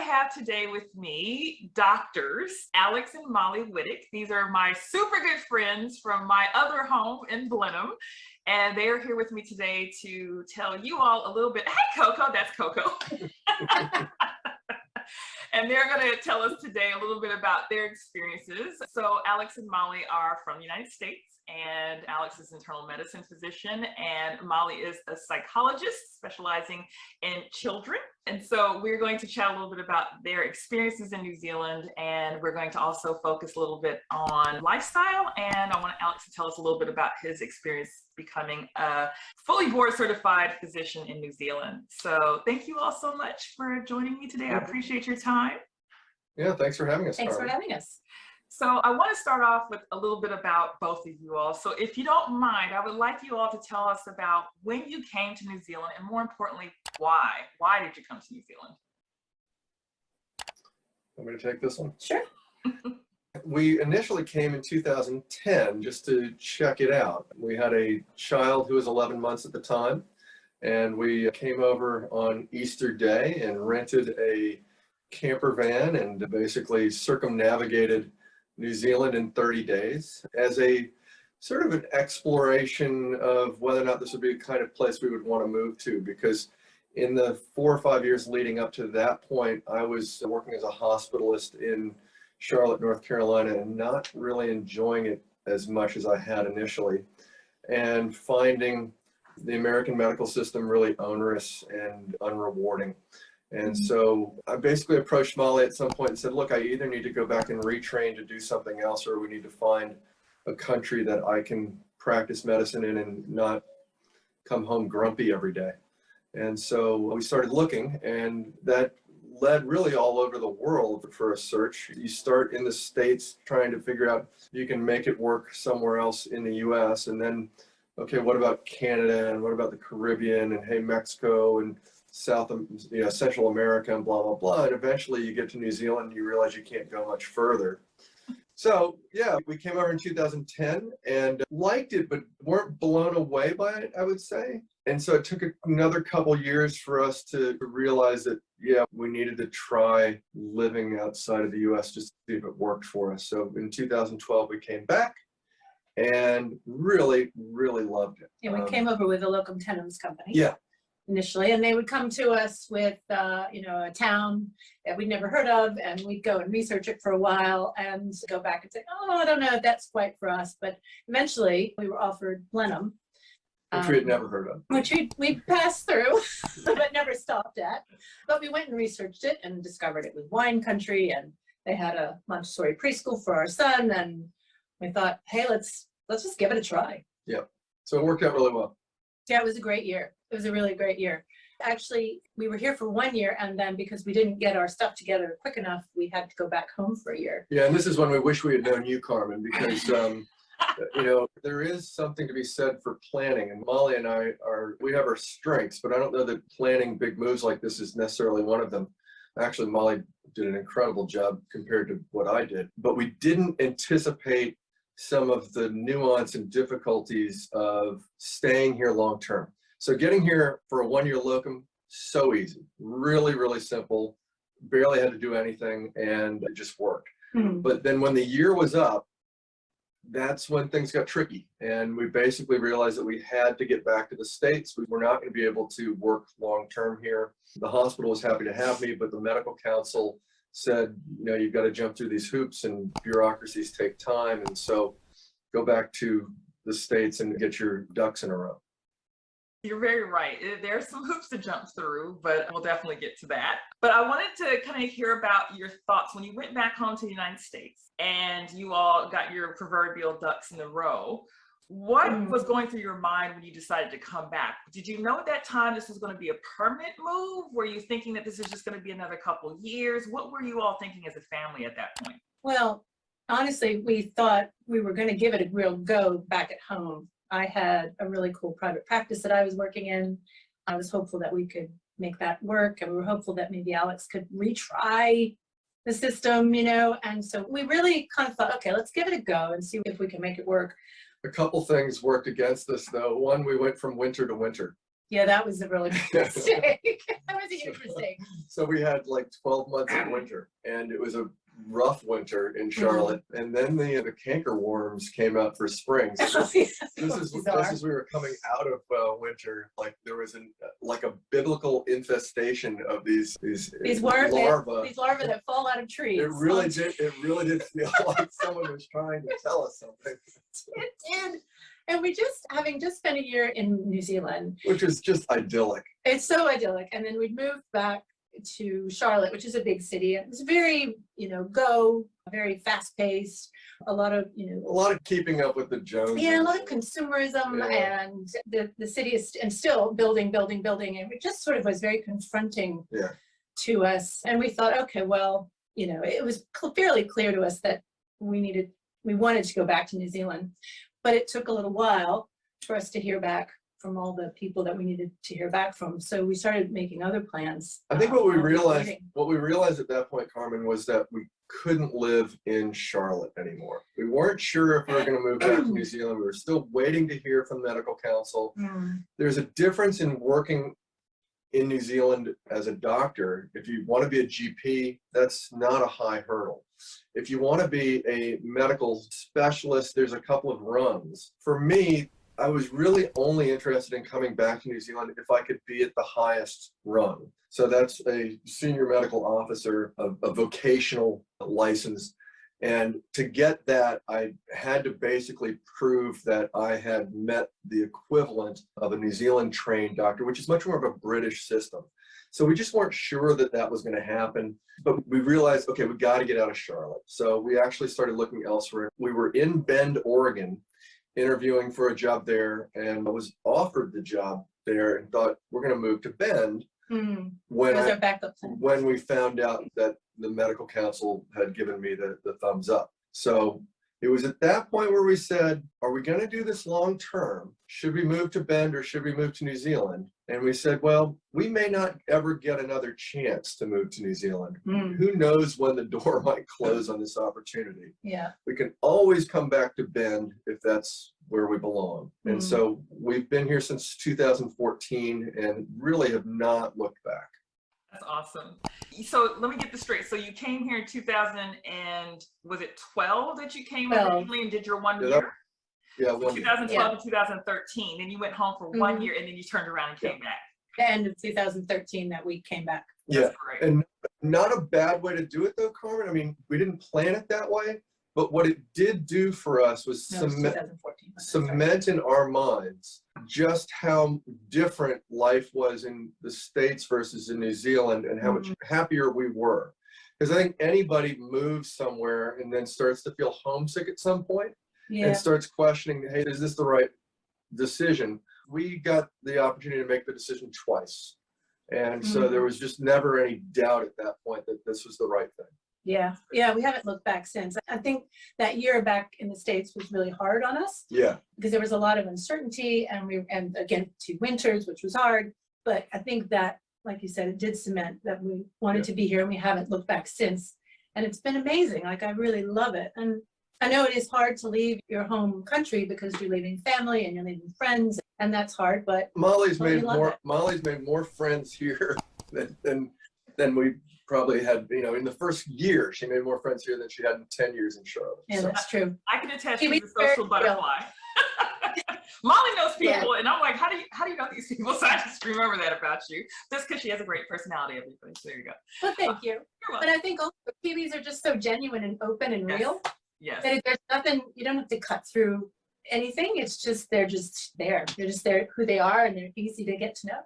have today with me doctors Alex and Molly Wittig. These are my super good friends from my other home in Blenheim. And they are here with me today to tell you all a little bit. Hey, Coco, that's Coco. And they're going to tell us today a little bit about their experiences. So Alex and Molly are from the United States, and Alex is an internal medicine physician, and Molly is a psychologist specializing in children. And so we're going to chat a little bit about their experiences in New Zealand, and we're going to also focus a little bit on lifestyle. And I want Alex to tell us a little bit about his experience becoming a fully board certified physician in New Zealand. So thank you all so much for joining me today. I appreciate your time. Yeah, thanks for having us. Thanks for having us. So I want to start off with a little bit about both of you all. So if you don't mind, I would like you all to tell us about when you came to New Zealand, and more importantly, why? Why did you come to New Zealand? Want me to take this one? Sure. We initially came in 2010 just to check it out. We had a child who was 11 months at the time, and we came over on Easter Day and rented a camper van and basically circumnavigated New Zealand in 30 days as a sort of an exploration of whether or not this would be the kind of place we would want to move to, because in the 4 or 5 years leading up to that point, I was working as a hospitalist in Charlotte, North Carolina, and not really enjoying it as much as I had initially, and finding the American medical system really onerous and unrewarding. And so I basically approached Molly at some point and said, look, I either need to go back and retrain to do something else, or we need to find a country that I can practice medicine in and not come home grumpy every day. And so we started looking, and that led really all over the world for a search. You start in the States trying to figure out if you can make it work somewhere else in the US, and then, okay, what about Canada, and what about the Caribbean, and hey, Mexico, and Central America, and blah, blah, blah. And eventually you get to New Zealand and you realize you can't go much further. So yeah, we came over in 2010 and liked it, but weren't blown away by it, I would say. And so it took another couple years for us to realize that, yeah, we needed to try living outside of the US just to see if it worked for us. So in 2012, we came back and really, really loved it. Yeah, we came over with a locum tenens company. Yeah. Initially, and they would come to us with a town that we'd never heard of, and we'd go and research it for a while and go back and say, oh, I don't know if that's quite for us. But eventually we were offered Blenheim, which we had never heard of, which we passed through but never stopped at. But we went and researched it and discovered it was wine country, and they had a Montessori preschool for our son, and we thought, hey, let's just give it a try. Yeah, so it worked out really well. Yeah, it was a great year. It was a really great year. Actually, we were here for 1 year, and then because we didn't get our stuff together quick enough, we had to go back home for a year. Yeah, and this is when we wish we had known you, Carmen, because there is something to be said for planning. And Molly and I we have our strengths, but I don't know that planning big moves like this is necessarily one of them. Actually, Molly did an incredible job compared to what I did, but we didn't anticipate some of the nuance and difficulties of staying here long term. So getting here for a 1 year locum, so easy, really, really simple, barely had to do anything, and it just worked. Mm-hmm. But then when the year was up, that's when things got tricky. And we basically realized that we had to get back to the States. We were not going to be able to work long term here. The hospital was happy to have me, but the medical council said, you've got to jump through these hoops, and bureaucracies take time. And so go back to the States and get your ducks in a row. You're very right. There's some hoops to jump through, but we'll definitely get to that. But I wanted to kind of hear about your thoughts when you went back home to the United States and you all got your proverbial ducks in a row. What was going through your mind when you decided to come back? Did you know at that time this was going to be a permanent move? Were you thinking that this is just going to be another couple of years? What were you all thinking as a family at that point? Well, honestly, we thought we were going to give it a real go back at home. I had a really cool private practice that I was working in. I was hopeful that we could make that work, and we were hopeful that maybe Alex could retry the system, and so we really kind of thought, okay, let's give it a go and see if we can make it work. A couple things worked against us, though. One, we went from winter to winter. Yeah, that was a really big mistake. That was a huge mistake. So we had like 12 months of winter, and it was a rough winter in Charlotte. And then the canker worms came out for spring. So just as we were coming out of winter, like there was like a biblical infestation of these worms, larvae. These larvae that fall out of trees. It really did feel like someone was trying to tell us something. It did. And having just spent a year in New Zealand, Which is just idyllic. it's so idyllic. And then we moved back to Charlotte, which is a big city. It was very, very fast paced, a lot of Keeping up with the Joneses. yeah, a lot of consumerism, and the city is and still building. And it just sort of was very confronting to us. And we thought, okay, well, it was fairly clear to us that we wanted to go back to New Zealand. But it took a little while for us to hear back from all the people that we needed to hear back from. So we started making other plans. I think what we realized at that point, Carmen, was that we couldn't live in Charlotte anymore. We weren't sure if we were going to move back to New Zealand. We were still waiting to hear from medical council. There's a difference in working in New Zealand as a doctor. If you want to be a GP, that's not a high hurdle. If you want to be a medical specialist, there's a couple of rungs. For me, I was really only interested in coming back to New Zealand if I could be at the highest rung. So that's a senior medical officer, a vocational license. And to get that, I had to basically prove that I had met the equivalent of a New Zealand trained doctor, which is much more of a British system. So we just weren't sure that that was going to happen, but we realized, okay, we got to get out of Charlotte. So we actually started looking elsewhere. We were in Bend, Oregon, interviewing for a job there, and I was offered the job there and thought, we're going to move to Bend. When we found out that the medical council had given me the thumbs up. So it was at that point where we said, are we going to do this long term? Should we move to Bend or should we move to New Zealand? And we said, well, we may not ever get another chance to move to New Zealand. Who knows when the door might close on this opportunity? Yeah. We can always come back to Bend if that's where we belong. And so we've been here since 2014 and really have not looked back. That's awesome. So let me get this straight. So you came here in 2000 and was it 12 that you came originally and did your 1 year? Yeah, so 2012 to 2013. And you went home for 1 year and then you turned around and came back. The end of 2013 that we came back. That's great. And not a bad way to do it though, Carmen. I mean, we didn't plan it that way, but what it did do for us was cement in our minds just how different life was in the States versus in New Zealand and how much happier we were. Because I think anybody moves somewhere and then starts to feel homesick at some point and starts questioning, hey, is this the right decision? We got the opportunity to make the decision twice. And so there was just never any doubt at that point that this was the right thing. Yeah, we haven't looked back since. I think that year back in the States was really hard on us. Yeah. Because there was a lot of uncertainty and again, 2 winters, which was hard. But I think that, like you said, it did cement that we wanted to be here, and we haven't looked back since. And it's been amazing. Like, I really love it. And I know it is hard to leave your home country because you're leaving family and you're leaving friends, and that's hard, but Molly's made more friends here than we probably had, in the first year. She made more friends here than she had in 10 years in Charlotte. Yeah, that's true. I can attest to the social butterfly. Molly knows people, and I'm like, how do you know these people? So I just remember that about you. Just because she has a great personality, everybody. So there you go. Well, thank you. But I think also Kiwis are just so genuine and open and real. Yes. That there's nothing, you don't have to cut through anything. It's just, they're just there. They're just there, who they are, and they're easy to get to know.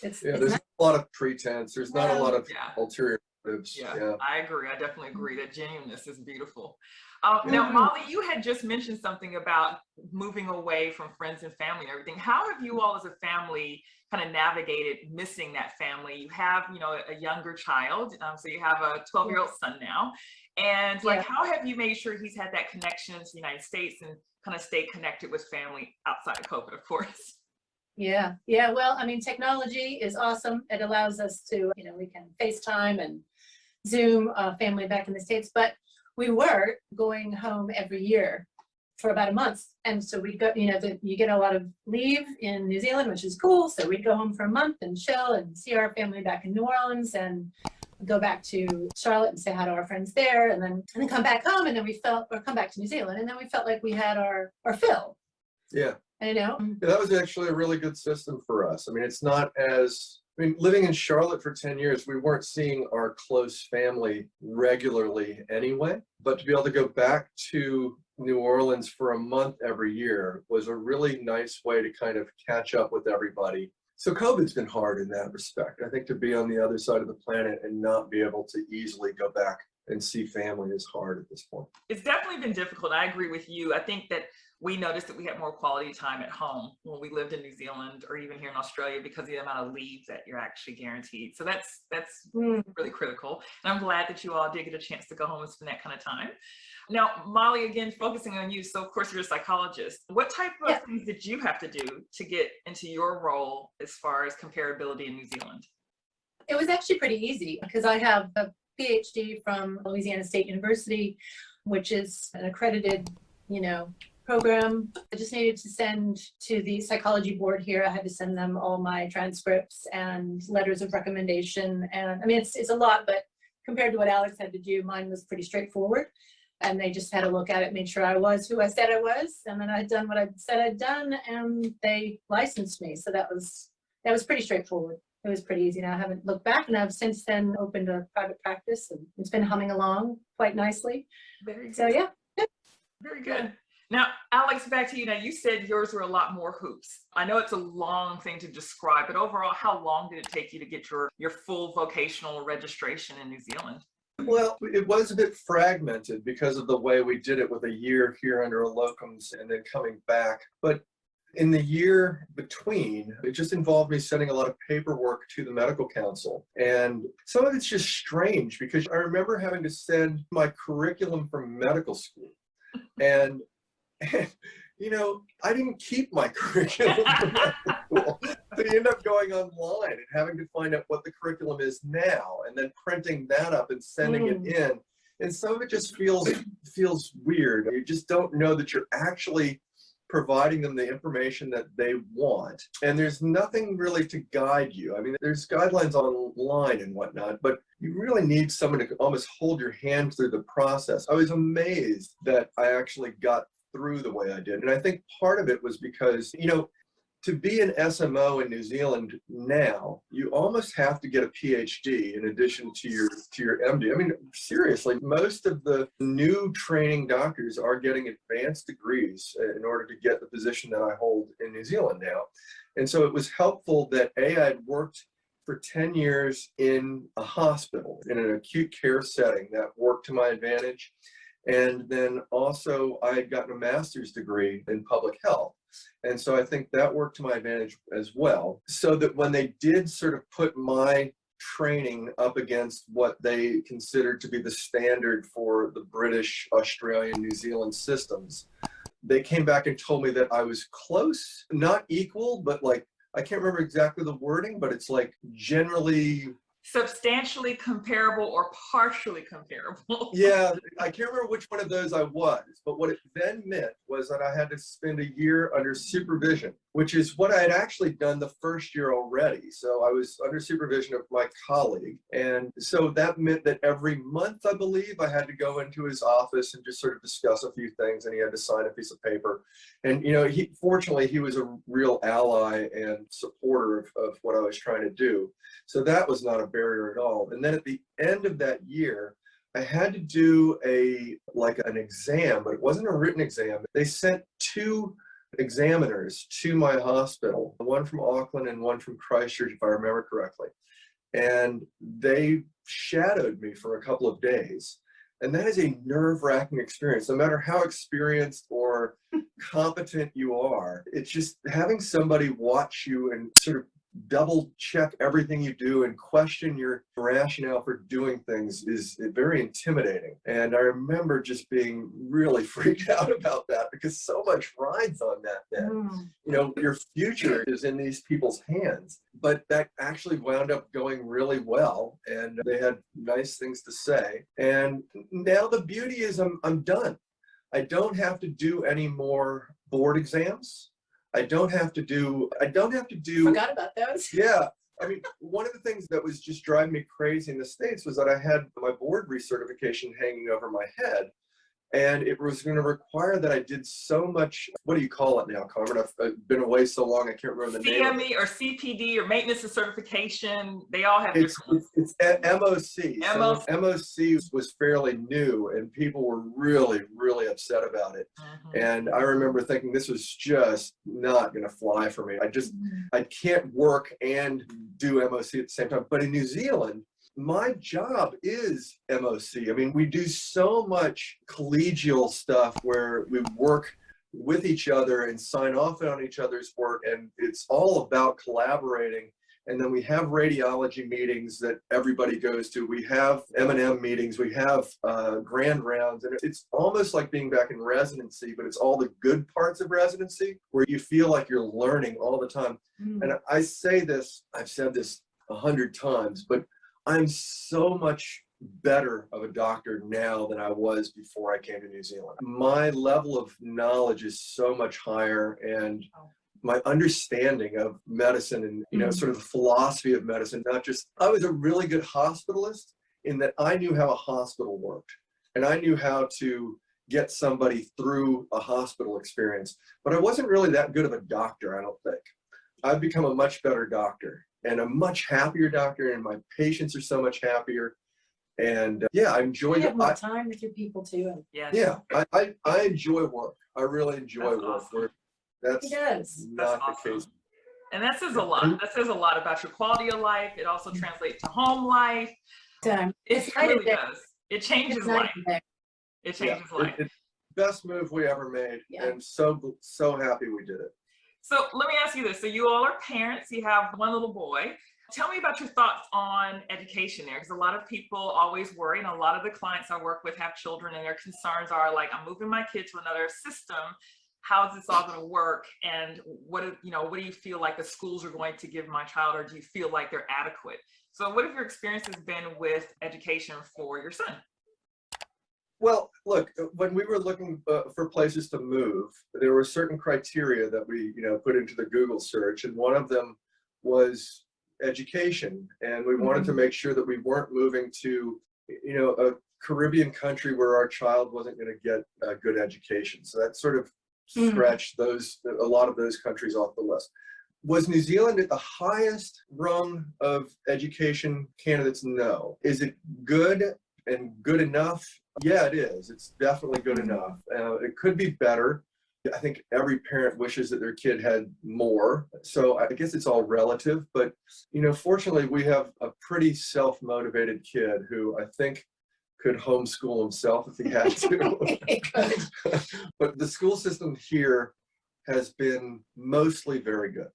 It's there's not a lot of pretense. There's not a lot of ulterior motives. Yeah, I agree. I definitely agree that genuineness is beautiful. Now, Molly, you had just mentioned something about moving away from friends and family and everything. How have you all as a family kind of navigated missing that family? You have, a younger child, so you have a 12-year-old son now. And how have you made sure he's had that connection to the United States and kind of stay connected with family outside of COVID, of course? Yeah. Well, I mean, technology is awesome. It allows us to, we can FaceTime and Zoom family back in the States, but we were going home every year for about a month. And so we go, you get a lot of leave in New Zealand, which is cool. So we'd go home for a month and chill and see our family back in New Orleans and go back to Charlotte and say hi to our friends there, and then come back home, and then come back to New Zealand, and then we felt like we had our fill. Yeah. Yeah, that was actually a really good system for us. I mean, it's not as, living in Charlotte for 10 years, we weren't seeing our close family regularly anyway, but to be able to go back to New Orleans for a month every year was a really nice way to kind of catch up with everybody. So COVID's been hard in that respect. I think to be on the other side of the planet and not be able to easily go back and see family is hard at this point. It's definitely been difficult. I agree with you. I think that we noticed that we had more quality time at home when we lived in New Zealand or even here in Australia because of the amount of leave that you're actually guaranteed. So that's really critical. And I'm glad that you all did get a chance to go home and spend that kind of time. Now, Molly, again, focusing on you. So of course you're a psychologist. What type of things did you have to do to get into your role as far as comparability in New Zealand? It was actually pretty easy because I have a PhD from Louisiana State University, which is an accredited, program. I just needed to send to the psychology board here. I had to send them all my transcripts and letters of recommendation. And it's a lot, but compared to what Alex had to do, mine was pretty straightforward. And they just had to look at it, made sure I was who I said I was, and then I'd done what I said I'd done, and they licensed me. So that was pretty straightforward. It was pretty easy. Now I haven't looked back, and I've since then opened a private practice, and it's been humming along quite nicely. Very good. So yeah. Very good. Now, Alex, back to you. Now, you said yours were a lot more hoops. I know it's a long thing to describe, but overall, how long did it take you to get your full vocational registration in New Zealand? Well, it was a bit fragmented because of the way we did it with a year here under a locums and then coming back. But in the year between, it just involved me sending a lot of paperwork to the medical council. And some of it's just strange because I remember having to send my curriculum from medical school. And I didn't keep my curriculum from medical school. So you end up going online and having to find out what the curriculum is now and then printing that up and sending it in. And some of it just feels weird. You just don't know that you're actually providing them the information that they want. And there's nothing really to guide you. There's guidelines online and whatnot, but you really need someone to almost hold your hand through the process. I was amazed that I actually got through the way I did. And I think part of it was because, to be an SMO in New Zealand now, you almost have to get a PhD in addition to your MD. Seriously, most of the new training doctors are getting advanced degrees in order to get the position that I hold in New Zealand now. And so it was helpful that I'd worked for 10 years in a hospital, in an acute care setting that worked to my advantage. And then also I had gotten a master's degree in public health. And so I think that worked to my advantage as well. So that when they did sort of put my training up against what they considered to be the standard for the British, Australian, New Zealand systems, they came back and told me that I was close, not equal, but I can't remember exactly the wording, but it's generally substantially comparable or partially comparable. Yeah, I can't remember which one of those I was, but what it then meant was that I had to spend a year under supervision, which is what I had actually done the first year already. So I was under supervision of my colleague. And so that meant that every month, I believe, I had to go into his office and just sort of discuss a few things, and he had to sign a piece of paper. And, fortunately, he was a real ally and supporter of what I was trying to do. So that was not a barrier at all. And then at the end of that year, I had to do an exam, but it wasn't a written exam. They sent two examiners to my hospital, one from Auckland and one from Christchurch, if I remember correctly. And they shadowed me for a couple of days. And that is a nerve-wracking experience. No matter how experienced or competent you are, it's just having somebody watch you and sort of double check everything you do and question your rationale for doing things is very intimidating. And I remember just being really freaked out about that because so much rides on that then. Your future is in these people's hands. But that actually wound up going really well, and they had nice things to say. And now the beauty is I'm done. I don't have to do any more board exams. I don't have to do, Forgot about those. yeah. I mean, one of the things that was just driving me crazy in the States was that I had my board recertification hanging over my head. And it was going to require that I did so much, what do you call it now, Carmen? I've been away so long, I can't remember the name of it. CME or CPD or maintenance and certification, they all have It's MOC. MOC. So MOC was fairly new and people were really, really upset about it. And I remember thinking this was just not going to fly for me. I can't work and do MOC at the same time. But in New Zealand, my job is MOC. I mean, we do so much collegial stuff where we work with each other and sign off on each other's work, and it's all about collaborating. And then we have radiology meetings that everybody goes to. We have M&M meetings. We have grand rounds. And it's almost like being back in residency, but it's all the good parts of residency where you feel like you're learning all the time. And I say this, I've said this 100 times, but I'm so much better of a doctor now than I was before I came to New Zealand. My level of knowledge is so much higher, and my understanding of medicine and, you know, sort of the philosophy of medicine, not just, I was a really good hospitalist in that I knew how a hospital worked and I knew how to get somebody through a hospital experience, but I wasn't really that good of a doctor, I don't think. I've become a much better doctor and a much happier doctor, and my patients are so much happier. And yeah, I enjoy You have more time with your people too. And yeah, I enjoy work. I really enjoy That's work. awesome. That's he does. not That's the awesome. case. And that says a lot. That says a lot about your quality of life. It also translates to home life. It It's night really and day. does. It changes It's night life. and day. It changes life. It's the best move we ever made, Yeah. and so happy we did it. So let me ask you this. So you all are parents. You have one little boy. Tell me about your thoughts on education there, because a lot of people always worry, and a lot of the clients I work with have children, and their concerns are like, I'm moving my kid to another system. How is this all going to work? And what do you feel like the schools are going to give my child, or do you feel like they're adequate? So what have your experiences been with education for your son? Well, look, when we were looking for places to move, there were certain criteria that we, put into the Google search, and one of them was education. And we wanted to make sure that we weren't moving to, a Caribbean country where our child wasn't going to get a good education. So that sort of stretched a lot of those countries off the list. Was New Zealand at the highest rung of education candidates? No. Is it good and good enough? Yeah, it is. It's definitely good enough. It could be better. I think every parent wishes that their kid had more. So I guess it's all relative. But, fortunately, we have a pretty self-motivated kid who I think could homeschool himself if he had to. But the school system here has been mostly very good.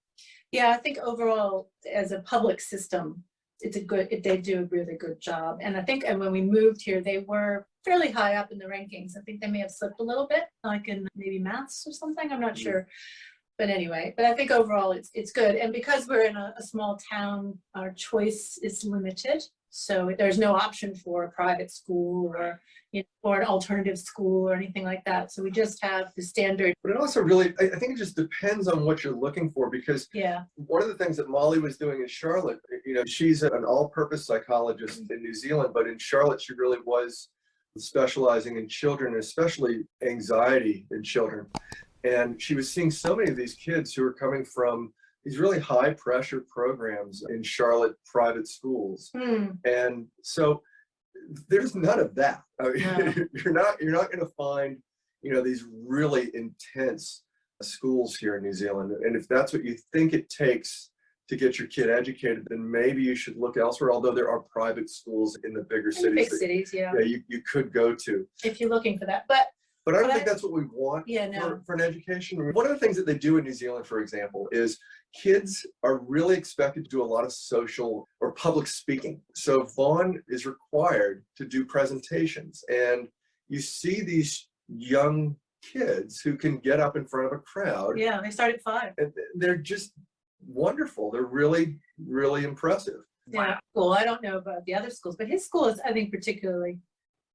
Yeah, I think overall, as a public system, they do a really good job. And I think when we moved here, they were fairly high up in the rankings. I think they may have slipped a little bit, like in maybe maths or something, I'm not sure. But anyway, but I think overall it's good. And because we're in a small town, our choice is limited. So there's no option for a private school or or an alternative school or anything like that. So we just have the standard. But it also really, I think it just depends on what you're looking for, because one of the things that Molly was doing in Charlotte, she's an all-purpose psychologist in New Zealand, but in Charlotte, she really was specializing in children, especially anxiety in children. And she was seeing so many of these kids who were coming from these really high pressure programs in Charlotte private schools. And so there's none of that. I mean, you're not going to find, these really intense schools here in New Zealand. And if that's what you think it takes to get your kid educated, then maybe you should look elsewhere. Although there are private schools in the bigger cities. Big cities, yeah. You could go to. If you're looking for that. But I don't think that's what we want for an education. I mean, one of the things that they do in New Zealand, for example, is kids are really expected to do a lot of social or public speaking. So Vaughn is required to do presentations. And you see these young kids who can get up in front of a crowd. Yeah, they start at 5. And they're just wonderful. They're really, really impressive. Yeah, cool. I don't know about the other schools, but his school is, I think, particularly.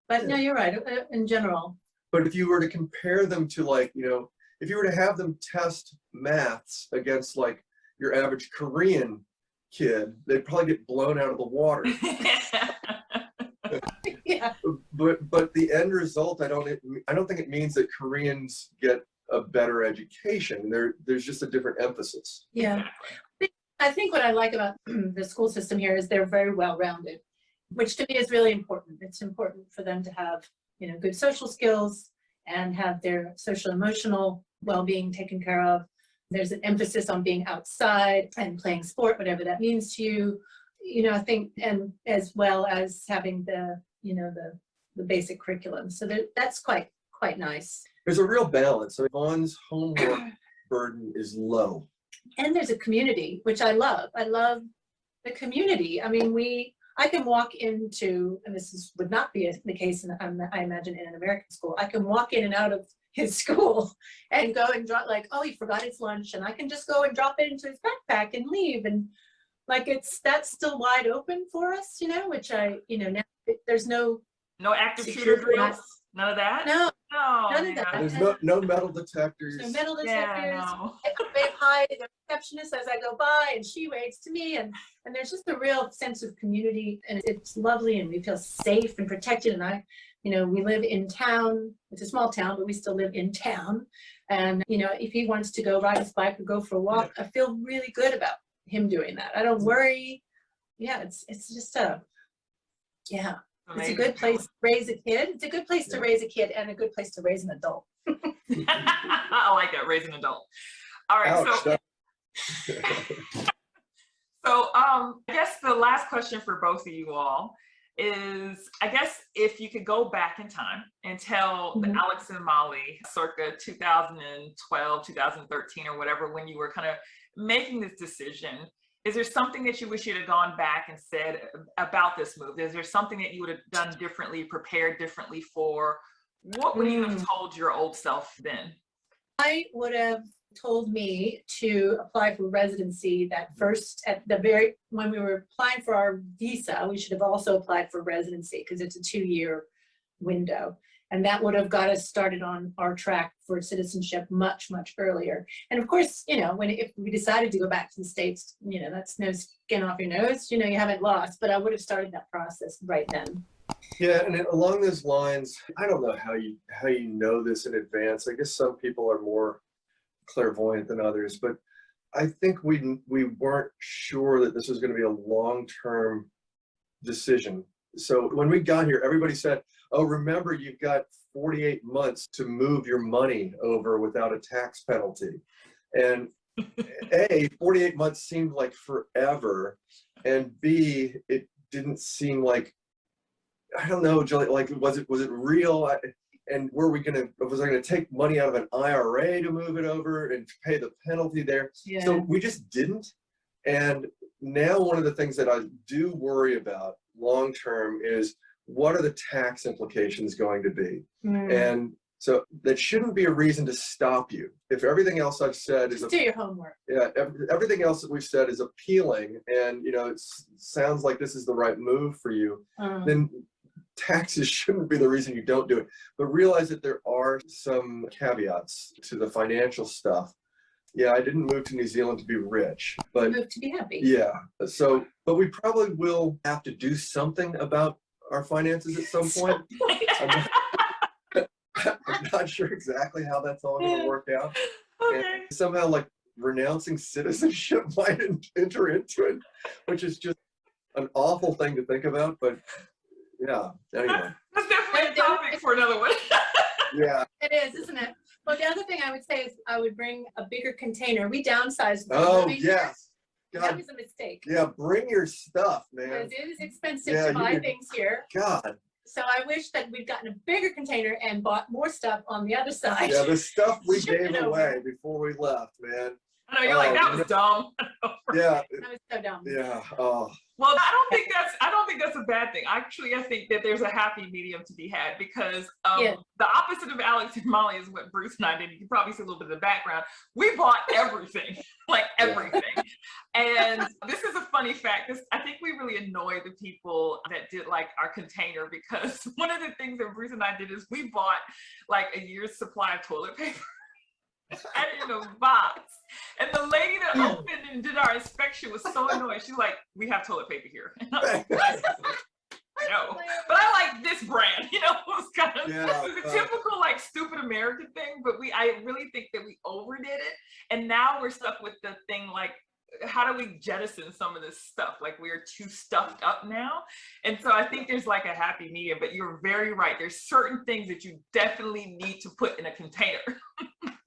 But no, you're right. In general. But if you were to compare them to, like, if you were to have them test maths against like your average Korean kid, they'd probably get blown out of the water. Yeah. But the end result, I don't think it means that Koreans get a better education. There's just a different emphasis. Yeah. I think what I like about the school system here is they're very well-rounded, which to me is really important. It's important for them to have, good social skills and have their social emotional well-being taken care of. There's an emphasis on being outside and playing sport, whatever that means to you. I think, and as well as having the basic curriculum. So that's quite nice. There's a real balance. So Vaughn's homework burden is low. And there's a community, which I love. I love the community. I mean, I can walk into, and would not be the case, I imagine, in an American school. I can walk in and out of his school and go and drop, like, oh, he forgot his lunch, and I can just go and drop it into his backpack and leave. And like, that's still wide open for us, which now there's no active shooter drills, none of that. No, none of that. There's no metal detectors. No metal detectors. Yeah, no. I wave hi to the receptionist as I go by, and she waves to me, and there's just a real sense of community, and it's lovely, and we feel safe and protected. And we live in town. It's a small town, but we still live in town. And if he wants to go ride his bike or go for a walk, I feel really good about him doing that. I don't worry. Yeah, it's just it's a good place to raise a kid. It's a good place to raise a kid and a good place to raise an adult. I like that, raise an adult. All right, Ouch, so I guess the last question for both of you all is, I guess if you could go back in time and tell Alex and Molly circa 2012, 2013 or whatever, when you were kind of making this decision, is there something that you wish you'd have gone back and said about this move? Is there something that you would have done differently, prepared differently for? What would you have told your old self then? I would have told me to apply for residency that first, when we were applying for our visa, we should have also applied for residency because it's a 2-year window. And that would have got us started on our track for citizenship much, much earlier. And of course, if we decided to go back to the States, that's no skin off your nose, you haven't lost, but I would have started that process right then. Yeah, and along those lines, I don't know how you know this in advance. I guess some people are more clairvoyant than others, but I think we weren't sure that this was going to be a long-term decision. So when we got here, everybody said, oh, remember, you've got 48 months to move your money over without a tax penalty. And A, 48 months seemed like forever. And B, it didn't seem like, I don't know, Julie, like, was it real? And was I gonna take money out of an IRA to move it over and pay the penalty there? Yeah. So we just didn't. And now one of the things that I do worry about long-term is, what are the tax implications going to be? And so that shouldn't be a reason to stop you. If everything else I've said is do your homework. Yeah, everything else that we've said is appealing, and it sounds like this is the right move for you, then taxes shouldn't be the reason you don't do it. But realize that there are some caveats to the financial stuff. Yeah, I didn't move to New Zealand to be rich, but move to be happy. Yeah, so, but we probably will have to do something about our finances at some point. I'm not sure exactly how that's all going to work out. Okay. And somehow, like, renouncing citizenship might enter into it, which is just an awful thing to think about. But yeah, anyway. That's definitely a topic for another one. Yeah. It is, isn't it? Well, the other thing I would say is I would bring a bigger container. We downsized. Oh, yes. God. That was a mistake. Yeah, bring your stuff, man. Because it is expensive to buy things here. God. So I wish that we'd gotten a bigger container and bought more stuff on the other side. Yeah, the stuff we Ship gave it over. away before we left, man. I know, you're like, that was dumb. Yeah. That was so dumb. Yeah. Oh. Well, I don't think that's a bad thing. Actually, I think that there's a happy medium to be had because Yeah. the opposite of Alex and Molly is what Bruce and I did. You can probably see a little bit of the background. We bought everything, like everything. And this is a funny fact. I think we really annoyed the people that did like our container because one of the things that Bruce and I did is we bought like a year's supply of toilet paper. And in a box. And the lady that opened and did our inspection was so annoyed. She's like, "We have toilet paper here." And I was like, no, but I like this brand, you know, it was kind of it was a typical like stupid American thing, but I really think that we overdid it. And now we're stuck with the thing like, how do we jettison some of this stuff? Like we're too stuffed up now. And so I think there's like a happy medium, but you're very right. There's certain things that you definitely need to put in a container.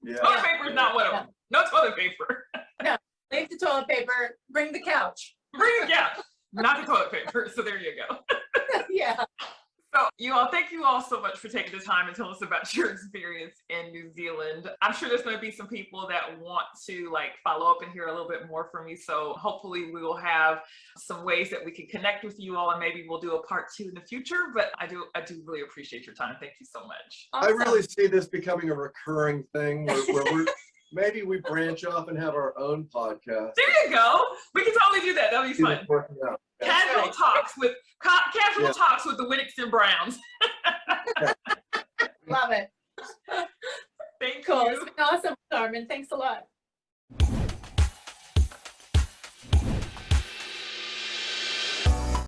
Toilet paper is not one of them. No toilet paper. No, leave the toilet paper, bring the couch. Bring the couch, not the toilet paper. So there you go. Yeah. So you all, thank you all so much for taking the time and telling us about your experience in New Zealand. I'm sure there's going to be some people that want to like follow up and hear a little bit more from you. So hopefully we will have some ways that we can connect with you all, and maybe we'll do a part 2 in the future. But I do really appreciate your time. Thank you so much. Awesome. I really see this becoming a recurring thing where maybe we branch off and have our own podcast. There you go. We can totally do that. That'll be fun. Working out. Casual talks with talks with the Whitticks and Browns. Love it. Thank Cool. you. It's been awesome, Carmen. Thanks a lot.